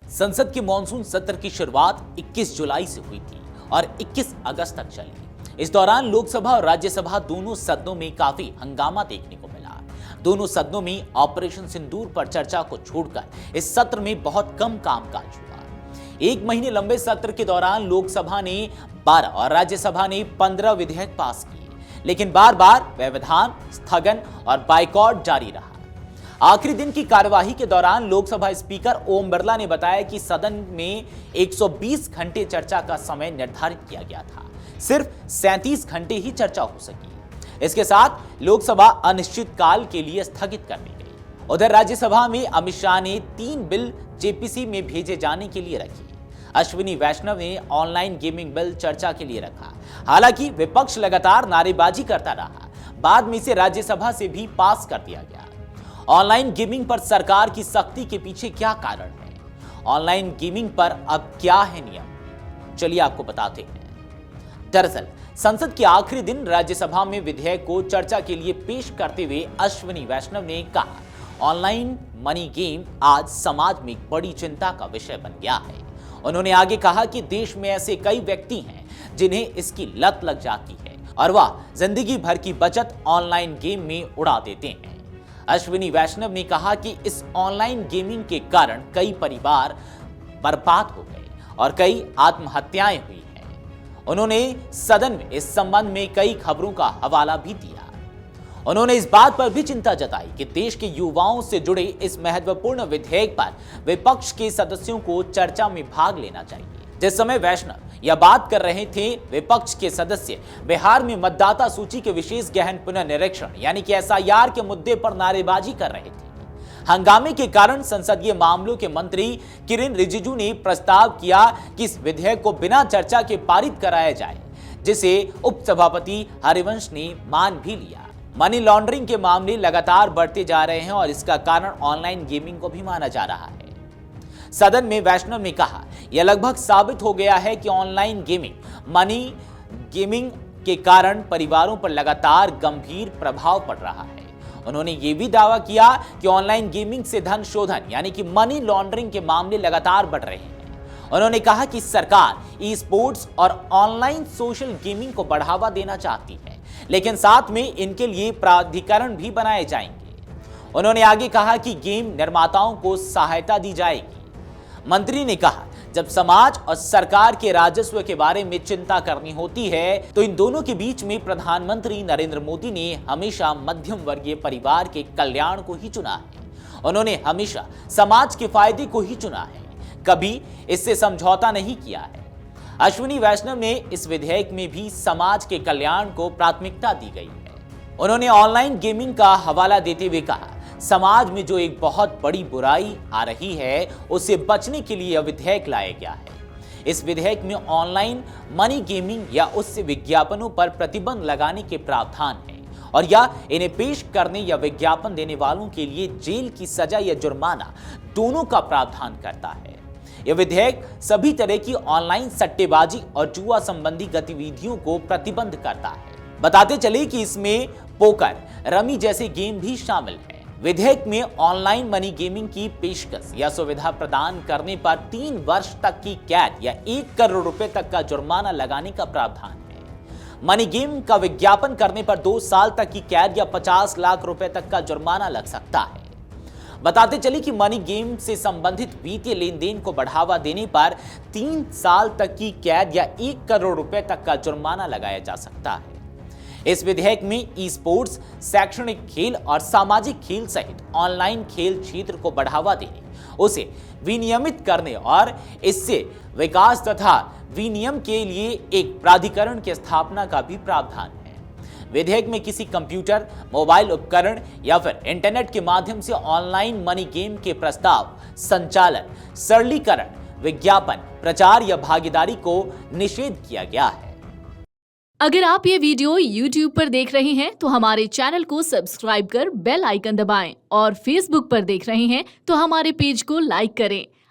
संसद के मॉनसून सत्र की शुरुआत 21 जुलाई से हुई थी और 21 अगस्त तक चली। इस दौरान लोकसभा और राज्यसभा दोनों सदनों में काफी हंगामा देखने को मिला। दोनों सदनों में ऑपरेशन सिंदूर पर चर्चा को छोड़कर इस सत्र में बहुत कम कामकाज हुआ। एक महीने लंबे सत्र के दौरान लोकसभा ने 12 और राज्यसभा ने 15 विधेयक पास किए, लेकिन बार बार व्यवधान, स्थगन और बाइकॉट जारी रहा। आखिरी दिन की कार्यवाही के दौरान लोकसभा स्पीकर ओम बिरला ने बताया कि सदन में 120 घंटे चर्चा का समय निर्धारित किया गया था, सिर्फ 37 घंटे ही चर्चा हो सकी। इसके साथ लोकसभा अनिश्चित काल के लिए स्थगित कर दी गई। उधर राज्यसभा में अमित शाह ने 3 बिल जेपीसी में भेजे जाने के लिए रखे। अश्विनी वैष्णव ने ऑनलाइन गेमिंग बिल चर्चा के लिए रखा। हालांकि विपक्ष लगातार नारेबाजी करता रहा। बाद में इसे राज्यसभा से भी पास कर दिया गया। ऑनलाइन गेमिंग पर सरकार की सख्ती के पीछे क्या कारण है? ऑनलाइन गेमिंग पर अब क्या है नियम? चलिए आपको बताते हैं। दरअसल संसद के आखिरी दिन राज्यसभा में विधेयक को चर्चा के लिए पेश करते हुए अश्विनी वैष्णव ने कहा, ऑनलाइन मनी गेम आज समाज में एक बड़ी चिंता का विषय बन गया है। उन्होंने आगे कहा कि देश में ऐसे कई व्यक्ति हैं जिन्हें इसकी लत लग जाती है और वह जिंदगी भर की बचत ऑनलाइन गेम में उड़ा देते हैं। अश्विनी वैष्णव ने कहा कि इस ऑनलाइन गेमिंग के कारण कई परिवार बर्बाद हो गए और कई आत्महत्याएं हुई हैं। उन्होंने सदन में इस संबंध में कई खबरों का हवाला भी दिया। उन्होंने इस बात पर भी चिंता जताई कि देश के युवाओं से जुड़े इस महत्वपूर्ण विधेयक पर विपक्ष के सदस्यों को चर्चा में भाग लेना चाहिए। जिस समय वैष्णव यह बात कर रहे थे, विपक्ष के सदस्य बिहार में मतदाता सूची के विशेष गहन पुनर्निरीक्षण यानी कि एसआईआर के मुद्दे पर नारेबाजी कर रहे थे। हंगामे के कारण संसदीय मामलों के मंत्री किरेन रिजिजू ने प्रस्ताव किया कि इस विधेयक को बिना चर्चा के पारित कराया जाए, जिसे उपसभापति हरिवंश ने मान भी लिया। मनी लॉन्ड्रिंग के मामले लगातार बढ़ते जा रहे हैं और इसका कारण ऑनलाइन गेमिंग को भी माना जा रहा है। सदन में वैष्णव ने कहा, यह लगभग साबित हो गया है कि ऑनलाइन गेमिंग मनी गेमिंग के कारण परिवारों पर लगातार गंभीर प्रभाव पड़ रहा है। उन्होंने ये भी दावा किया कि ऑनलाइन गेमिंग से धन शोधन यानी कि मनी लॉन्ड्रिंग के मामले लगातार बढ़ रहे हैं। उन्होंने कहा कि सरकार ई स्पोर्ट्स और ऑनलाइन सोशल गेमिंग को बढ़ावा देना चाहती है, लेकिन साथ में इनके लिए प्राधिकरण भी बनाए जाएंगे। उन्होंने आगे कहा कि गेम निर्माताओं को सहायता दी जाएगी। मंत्री ने कहा, जब समाज और सरकार के राजस्व के बारे में चिंता करनी होती है तो इन दोनों के बीच में प्रधानमंत्री नरेंद्र मोदी ने हमेशा मध्यम वर्गीय परिवार के कल्याण को ही चुना है। उन्होंने हमेशा समाज के फायदे को ही चुना है, कभी इससे समझौता नहीं किया है। अश्विनी वैष्णव ने इस विधेयक में भी समाज के कल्याण को प्राथमिकता दी गई है। उन्होंने ऑनलाइन गेमिंग का हवाला देते हुए कहा, समाज में जो एक बहुत बड़ी बुराई आ रही है उससे बचने के लिए यह विधेयक लाया गया है। इस विधेयक में ऑनलाइन मनी गेमिंग या उससे विज्ञापनों पर प्रतिबंध लगाने के प्रावधान है और या इन्हें पेश करने या विज्ञापन देने वालों के लिए जेल की सजा या जुर्माना दोनों का प्रावधान करता है। यह विधेयक सभी तरह की ऑनलाइन सट्टेबाजी और जुआ संबंधी गतिविधियों को प्रतिबंध करता है। बताते चले कि इसमें पोकर, रमी जैसे गेम भी शामिल है। विधेयक में ऑनलाइन मनी गेमिंग की पेशकश या सुविधा प्रदान करने पर 3 वर्ष तक की कैद या 1 करोड़ रुपए तक का जुर्माना लगाने का प्रावधान है। मनी गेम का विज्ञापन करने पर 2 साल तक की कैद या 50 लाख रुपए तक का जुर्माना लग सकता है। बताते चले कि मनी गेम से संबंधित वित्तीय लेन देन को बढ़ावा देने पर 3 साल तक की कैद या 1 करोड़ रुपए तक का जुर्माना लगाया जा सकता है। इस विधेयक में ई स्पोर्ट्स, शैक्षणिक खेल और सामाजिक खेल सहित ऑनलाइन खेल क्षेत्र को बढ़ावा देने, उसे विनियमित करने और इससे विकास तथा विनियम के लिए एक प्राधिकरण की स्थापना का भी प्रावधान है। विधेयक में किसी कंप्यूटर, मोबाइल उपकरण या फिर इंटरनेट के माध्यम से ऑनलाइन मनी गेम के प्रस्ताव, संचालन, सरलीकरण, विज्ञापन, प्रचार या भागीदारी को निषेध किया गया है। अगर आप ये वीडियो YouTube पर देख रहे हैं तो हमारे चैनल को सब्सक्राइब कर बेल आइकन दबाएं और Facebook पर देख रहे हैं तो हमारे पेज को लाइक करें।